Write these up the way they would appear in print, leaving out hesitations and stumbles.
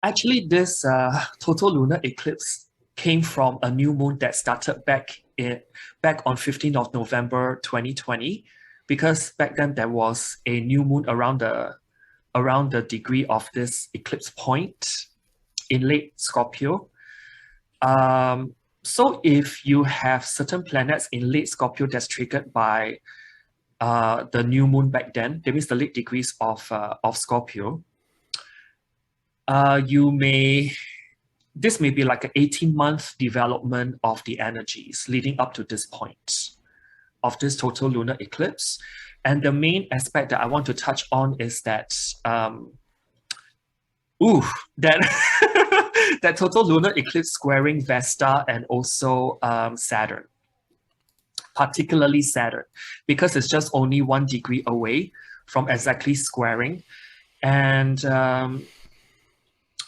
Actually, this total lunar eclipse came from a new moon that started back on 15th of November 2020, because back then there was a new moon around the degree of this eclipse point in late Scorpio. So if you have certain planets in late Scorpio that's triggered by the new moon back then, that means the late degrees of Scorpio, you may this may be like an 18-month development of the energies leading up to this point of this total lunar eclipse. And the main aspect that I want to touch on is that that that total lunar eclipse squaring Vesta and also Saturn, particularly Saturn, because it's just only 1 degree away from exactly squaring. And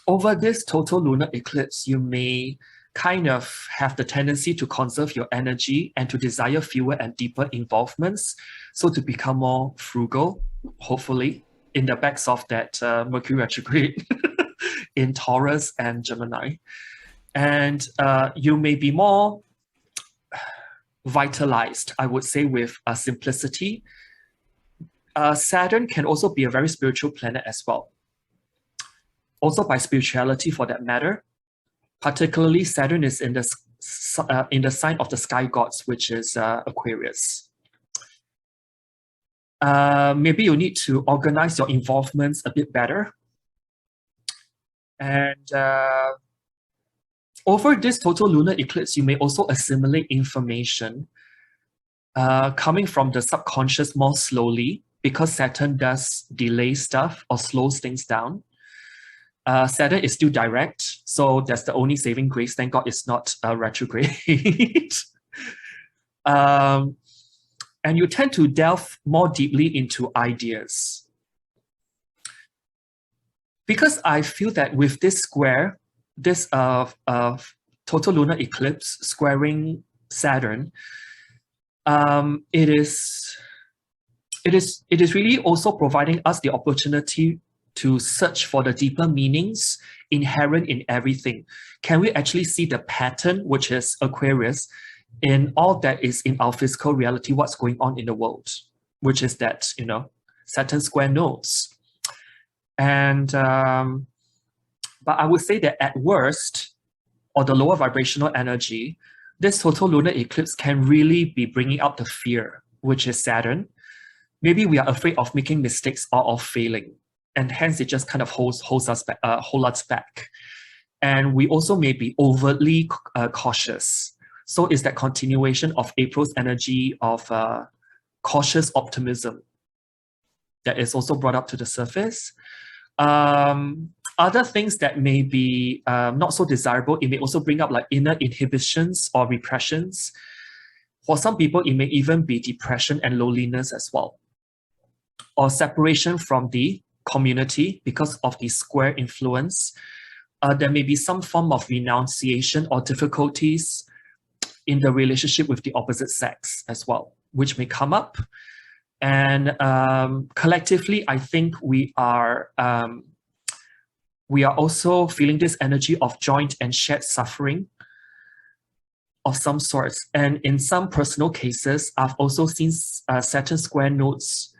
over this total lunar eclipse, you may kind of have the tendency to conserve your energy and to desire fewer and deeper involvements. So to become more frugal, hopefully, in the backs of that Mercury retrograde in Taurus and Gemini. And you may be more vitalized, I would say, with simplicity. Saturn can also be a very spiritual planet as well. Also by spirituality for that matter. Particularly, Saturn is in the sign of the sky gods, which is Aquarius. Maybe you need to organize your involvements a bit better. And over this total lunar eclipse, you may also assimilate information coming from the subconscious more slowly, because Saturn does delay stuff or slows things down. Saturn is still direct, so that's the only saving grace. Thank God it's not retrograde. And you tend to delve more deeply into ideas. Because I feel that with this square, this total lunar eclipse squaring Saturn, it is really also providing us the opportunity to search for the deeper meanings inherent in everything. Can we actually see the pattern, which is Aquarius, in all that is in our physical reality, what's going on in the world, which is that, Saturn square nodes. And, but I would say that at worst, or the lower vibrational energy, this total lunar eclipse can really be bringing out the fear, which is Saturn. Maybe we are afraid of making mistakes or of failing. And hence it just kind of holds us back. And we also may be overtly cautious. So it's that continuation of April's energy of cautious optimism that is also brought up to the surface. Other things that may be not so desirable, it may also bring up like inner inhibitions or repressions. For some people, it may even be depression and loneliness as well, or separation from the community because of the square influence. There may be some form of renunciation or difficulties in the relationship with the opposite sex as well, which may come up. And collectively, I think we are also feeling this energy of joint and shared suffering of some sorts. And in some personal cases, I've also seen Saturn square nodes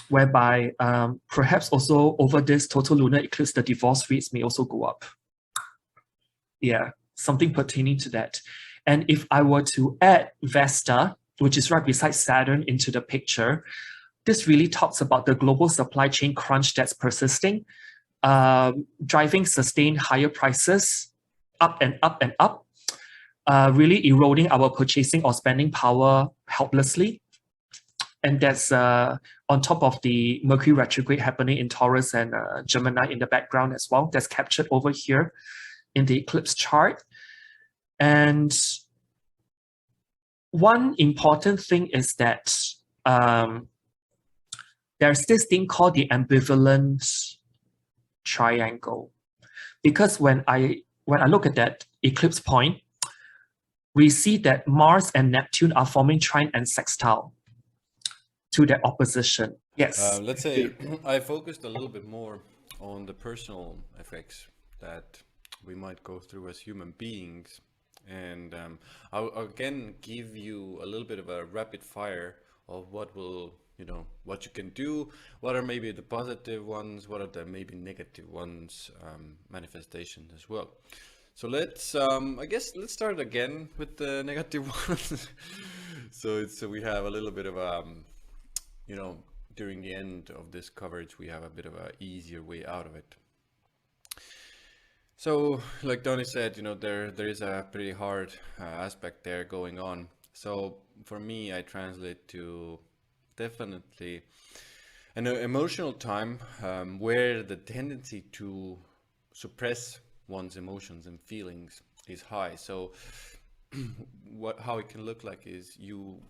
whereby perhaps also over this total lunar eclipse, the divorce rates may also go up. Yeah, something pertaining to that. And if I were to add Vesta, which is right beside Saturn, into the picture, this really talks about the global supply chain crunch that's persisting, driving sustained higher prices up and up and up, really eroding our purchasing or spending power helplessly. And that's on top of the Mercury retrograde happening in Taurus and Gemini in the background as well. That's captured over here in the eclipse chart. And one important thing is that there's this thing called the ambivalent triangle. Because when I look at that eclipse point, we see that Mars and Neptune are forming trine and sextile to their opposition. Yes. Let's say I focused a little bit more on the personal effects that we might go through as human beings. And I'll again give you a little bit of a rapid fire of what will, what you can do, what are maybe the positive ones, what are the maybe negative ones, manifestations as well. So I guess let's start again with the negative ones. So we have a little bit of you know, during the end of this coverage, we have a bit of a easier way out of it. So, like Donnie said, there is a pretty hard aspect there going on. So for me, I translate to definitely an emotional time where the tendency to suppress one's emotions and feelings is high. So how it can look like is you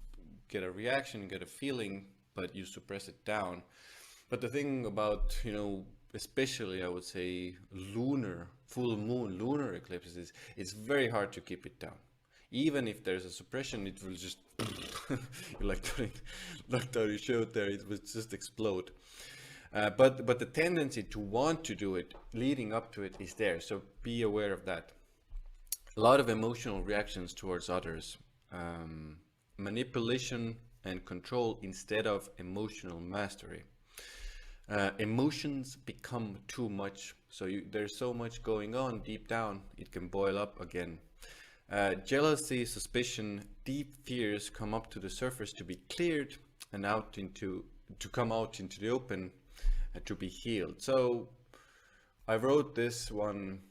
get a reaction, get a feeling, but you suppress it down. But the thing about, especially I would say full moon lunar eclipses is it's very hard to keep it down. Even if there's a suppression, it will just like Tori showed there, it will just explode. But the tendency to want to do it leading up to it is there. So be aware of that. A lot of emotional reactions towards others, manipulation and control instead of emotional mastery. Emotions become too much. So there's so much going on deep down, it can boil up again. Jealousy, suspicion, deep fears come up to the surface to be cleared and to come out into the open and to be healed. So I wrote this one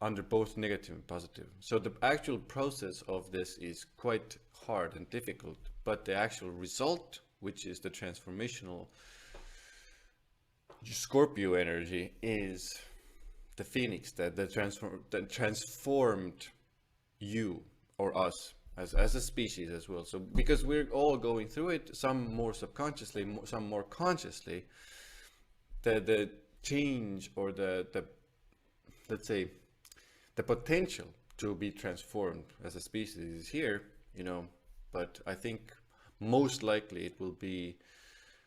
under both negative and positive. So the actual process of this is quite hard and difficult, but the actual result, which is the transformational Scorpio energy, is the phoenix that transformed you or us as a species as well. So because we're all going through it, some more subconsciously, some more consciously, the change or the let's say the potential to be transformed as a species is here, but I think most likely it will be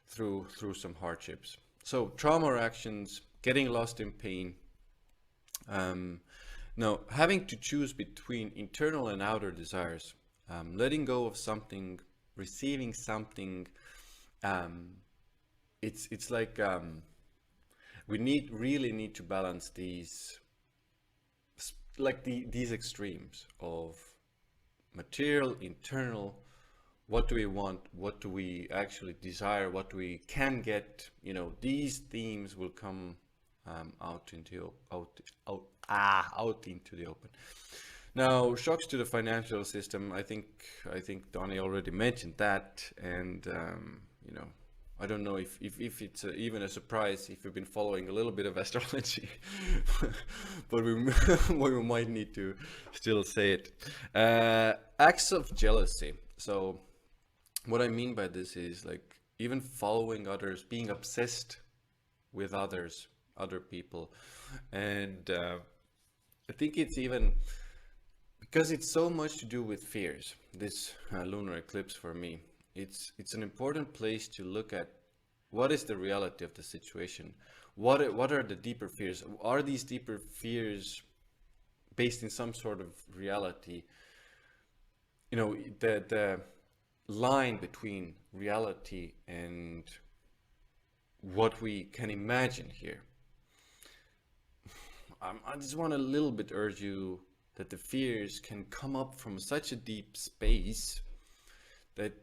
through some hardships. So trauma reactions, getting lost in pain. Now, having to choose between internal and outer desires, letting go of something, receiving something. It's like we really need to balance these, like these extremes of material, internal. What do we want? What do we actually desire? What we can get? These themes will come out into the open. Now, shocks to the financial system. I think Donnie already mentioned that, and I don't know if it's even a surprise if you've been following a little bit of astrology, but we might need to still say it. Acts of jealousy. So what I mean by this is like even following others, being obsessed with other people, and I think it's even because it's so much to do with fears. This lunar eclipse for me, it's an important place to look at what is the reality of the situation. What are the deeper fears? Are these deeper fears based in some sort of reality? The line between reality and what we can imagine here. I just want to a little bit urge you that the fears can come up from such a deep space that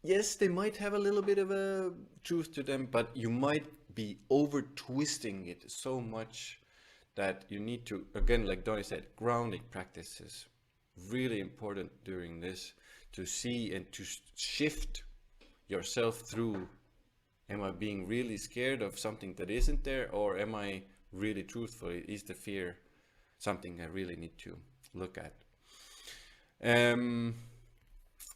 yes, they might have a little bit of a truth to them, but you might be over twisting it so much that you need to, again, like Donnie said, grounding practices. Really important during this to see and to shift yourself through. Am I being really scared of something that isn't there, or am I really truthful? Is the fear something I really need to look at?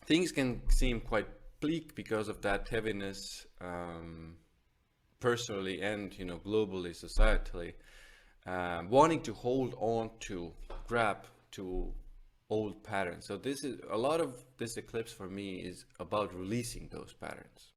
Things can seem quite bleak because of that heaviness, personally and globally, societally, wanting to hold on to, grab to old patterns. So this is a lot of this eclipse for me is about releasing those patterns.